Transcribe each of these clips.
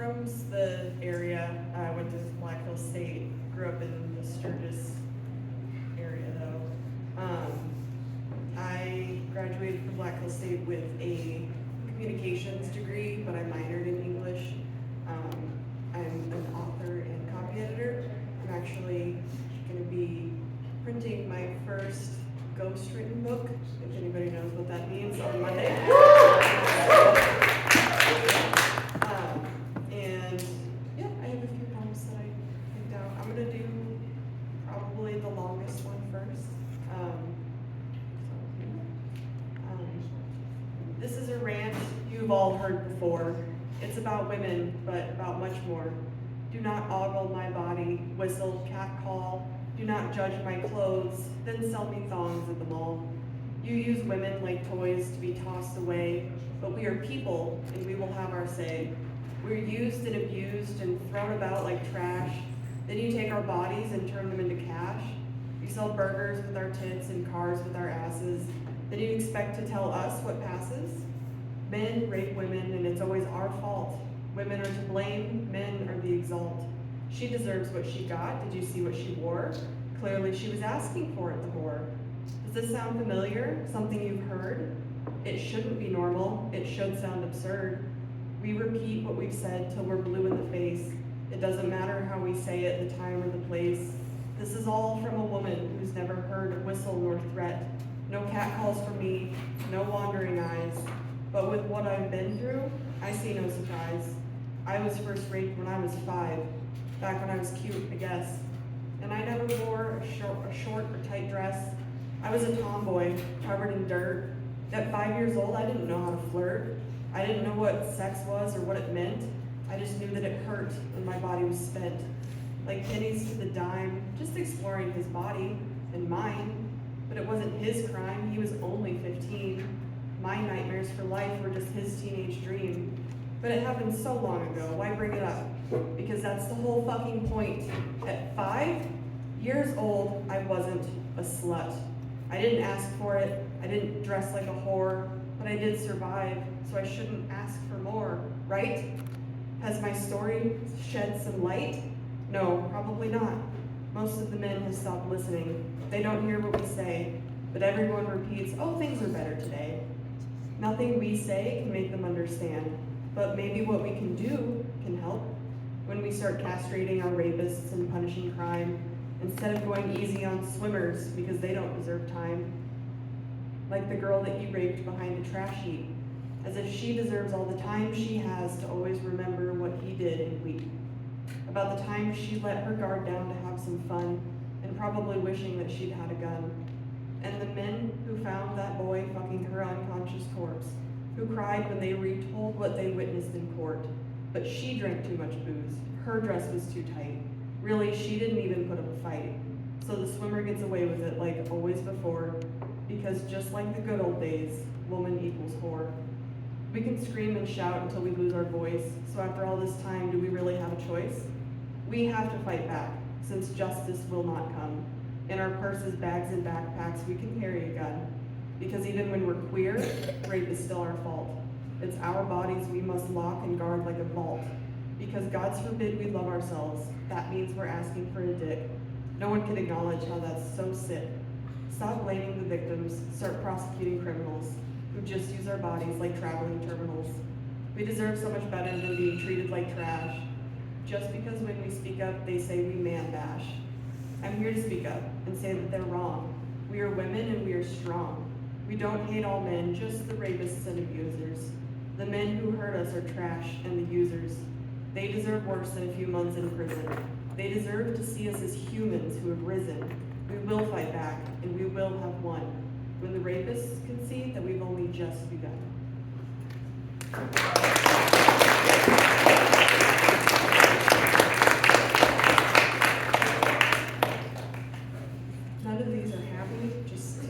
from the area. I went to Black Hill State, grew up in the Sturgis area though. I graduated from Black Hill State with a communications degree, but I minored in English. I'm an author and copy editor. I'm actually going to be printing my first ghostwritten book, if anybody knows what that means, on Monday. And yeah, I have a few poems that I picked out. I'm going to do probably the longest one first. This is a rant you've all heard before. It's about women, but about much more. Do not ogle my body, whistle, catcall. Do not judge my clothes, then sell me thongs at the mall. You use women like toys to be tossed away, but we are people, and we will have our say. We're used and abused and thrown about like trash. Then you take our bodies and turn them into cash. You sell burgers with our tits and cars with our asses. Then you expect to tell us what passes? Men rape women, and it's always our fault. Women are to blame, men are the exalt. She deserves what she got. Did you see what she wore? Clearly she was asking for it, the whore. Does this sound familiar? Something you've heard? It shouldn't be normal. It should sound absurd. We repeat what we've said till we're blue in the face. It doesn't matter how we say it, the time or the place. This is all from a woman who's never heard a whistle nor threat. No catcalls for me, no wandering eyes. But with what I've been through, I see no surprise. I was first raped when I was 5, back when I was cute, I guess. And I never wore a short or tight dress. I was a tomboy, covered in dirt. At 5 years old, I didn't know how to flirt. I didn't know what sex was or what it meant. I just knew that it hurt and my body was spent. Like pennies to the dime, just exploring his body and mine. But it wasn't his crime, he was only 15. My nightmares for life were just his teenage dream. But it happened so long ago, why bring it up? Because that's the whole fucking point. At 5 years old, I wasn't a slut. I didn't ask for it, I didn't dress like a whore, but I did survive, so I shouldn't ask for more, right? Has my story shed some light? No, probably not. Most of the men have stopped listening. They don't hear what we say, but everyone repeats, oh, things are better today. Nothing we say can make them understand, but maybe what we can do can help. When we start castrating our rapists and punishing crime, instead of going easy on swimmers because they don't deserve time. Like the girl that you raped behind a trash heap, as if she deserves all the time she has to always remember what he did and weep. About the time she let her guard down to have some fun, and probably wishing that she'd had a gun. And the men who found that boy fucking her unconscious corpse, who cried when they retold what they witnessed in court. But she drank too much booze. Her dress was too tight. Really, she didn't even put up a fight. So the swimmer gets away with it like always before, because just like the good old days, woman equals whore. We can scream and shout until we lose our voice, so after all this time, do we really have a choice? We have to fight back, since justice will not come. In our purses, bags, and backpacks, we can carry a gun. Because even when we're queer, rape is still our fault. It's our bodies we must lock and guard like a vault. Because God's forbid we love ourselves, that means we're asking for a dick. No one can acknowledge how that's so sick. Stop blaming the victims, start prosecuting criminals who just use our bodies like traveling terminals. We deserve so much better than being treated like trash. Just because when we speak up, they say we man bash. I'm here to speak up and say that they're wrong. We are women and we are strong. We don't hate all men, just the rapists and abusers. The men who hurt us are trash and the users. They deserve worse than a few months in prison. They deserve to see us as humans who have risen. We will fight back and we will have won. When the rapists can see that we've only just begun. None of these are happy, just to...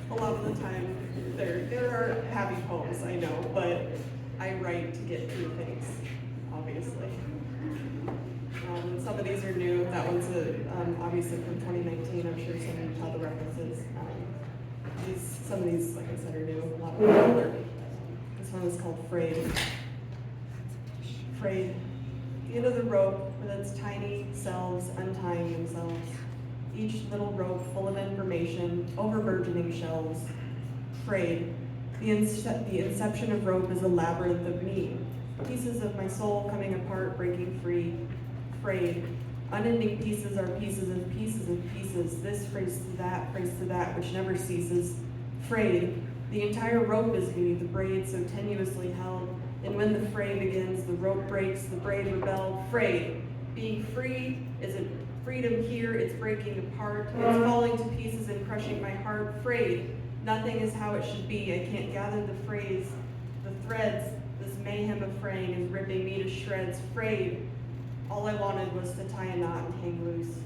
A lot of the time, there are happy poems, I know, but I write to get through things, obviously. Some of these are new. That one's obviously from 2019. I'm sure some of you saw the references. Some of these, like I said, are new. A lot of them are older. This one is called Frayed. Frayed. The end of the rope with its tiny cells untying themselves. Each little rope full of information, overburgeoning shells. Frayed. The inception of rope is a labyrinth of me. Pieces of my soul coming apart, breaking free. Frayed. Unending pieces are pieces of pieces of pieces. This phrase to that, which never ceases. Frayed. The entire rope is me, the braid so tenuously held. And when the fray begins, the rope breaks, the braid rebelled. Frayed. Being free isn't freedom here, it's breaking apart. It's falling to pieces and crushing my heart. Frayed. Nothing is how it should be. I can't gather the phrase. The threads, this mayhem of fraying is ripping me to shreds. Frayed. All I wanted was to tie a knot and hang loose.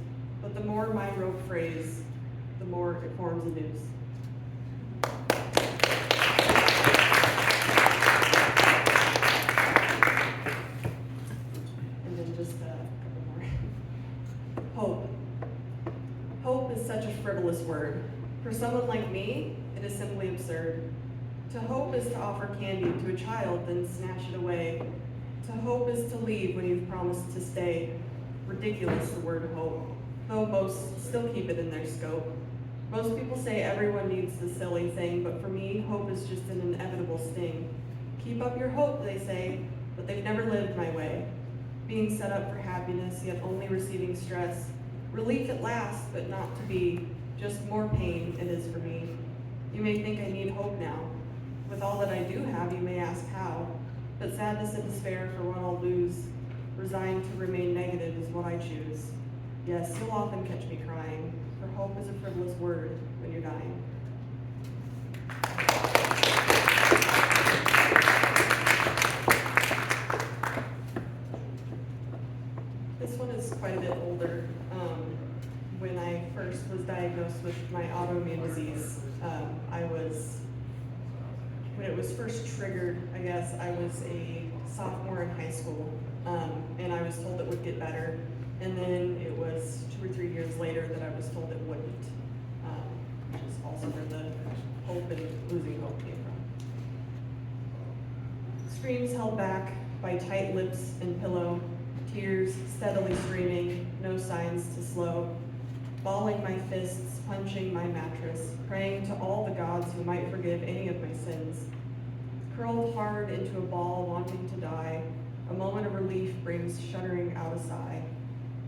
But the more my rope frays, the more it forms a noose. And then just a couple more. Hope. Hope is such a frivolous word. For someone like me, it is simply absurd. To hope is to offer candy to a child, then snatch it away. To hope is to leave when you've promised to stay. Ridiculous, the word hope, though most still keep it in their scope. Most people say everyone needs the silly thing, but for me, hope is just an inevitable sting. Keep up your hope, they say, but they've never lived my way. Being set up for happiness, yet only receiving stress. Relief at last, but not to be. Just more pain it is for me. You may think I need hope now. With all that I do have, you may ask how. But sadness and despair for what I'll lose. Resigned to remain negative is what I choose. Yes, you'll often catch me crying, for hope is a frivolous word when you're dying. This one is quite a bit older. When I first was diagnosed with my autoimmune disease, when it was first triggered, I guess, I was a sophomore in high school, and I was told it would get better, and then it was 2 or 3 years later that I was told it wouldn't, which is also where the hope and losing hope came from. Screams held back by tight lips and pillow, tears steadily streaming, no signs to slow, balling my fists, punching my mattress, praying to all the gods who might forgive any of my sins. Curled hard into a ball, wanting to die, a moment of relief brings shuddering out a sigh.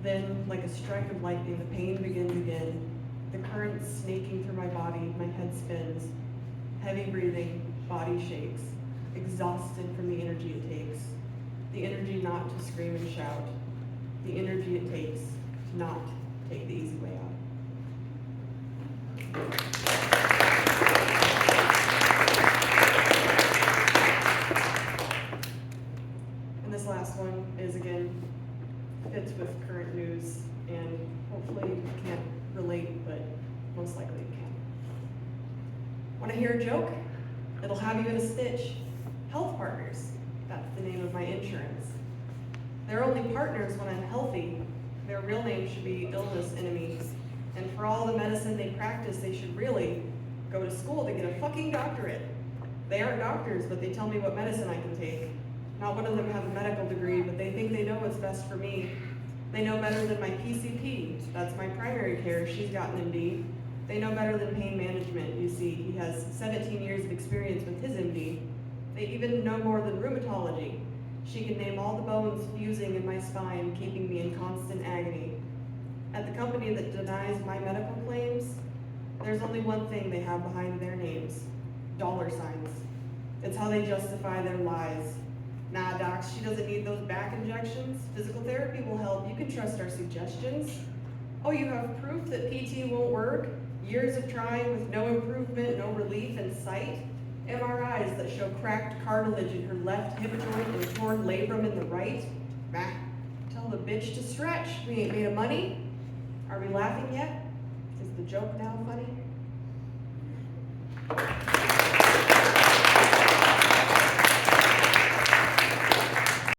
Then, like a strike of lightning, the pain begins again. The current snaking through my body, my head spins. Heavy breathing, body shakes, exhausted from the energy it takes. The energy not to scream and shout. The energy it takes to not take the easy way out. And this last one is, again, fits with current news, and hopefully you can't relate, but most likely you can. Want to hear a joke? It'll have you in a stitch. Health partners, that's the name of my insurance. They're only partners when I'm healthy. Their real name should be illness enemies. And for all the medicine they practice, they should really go to school to get a fucking doctorate. They aren't doctors, but they tell me what medicine I can take. Not one of them have a medical degree, but they think they know what's best for me. They know better than my PCP, that's my primary care, she's got an MD. They know better than pain management, you see, he has 17 years of experience with his MD. They even know more than rheumatology. She can name all the bones fusing in my spine, keeping me in constant agony. At the company that denies my medical claims, there's only one thing they have behind their names: dollar signs. It's how they justify their lies. Nah, docs, she doesn't need those back injections. Physical therapy will help. You can trust our suggestions. Oh, you have proof that PT won't work? Years of trying with no improvement, no relief in sight? MRIs that show cracked cartilage in her left hip joint and torn labrum in the right? Bah, tell the bitch to stretch. We ain't made of money. Are we laughing yet? Is the joke now funny?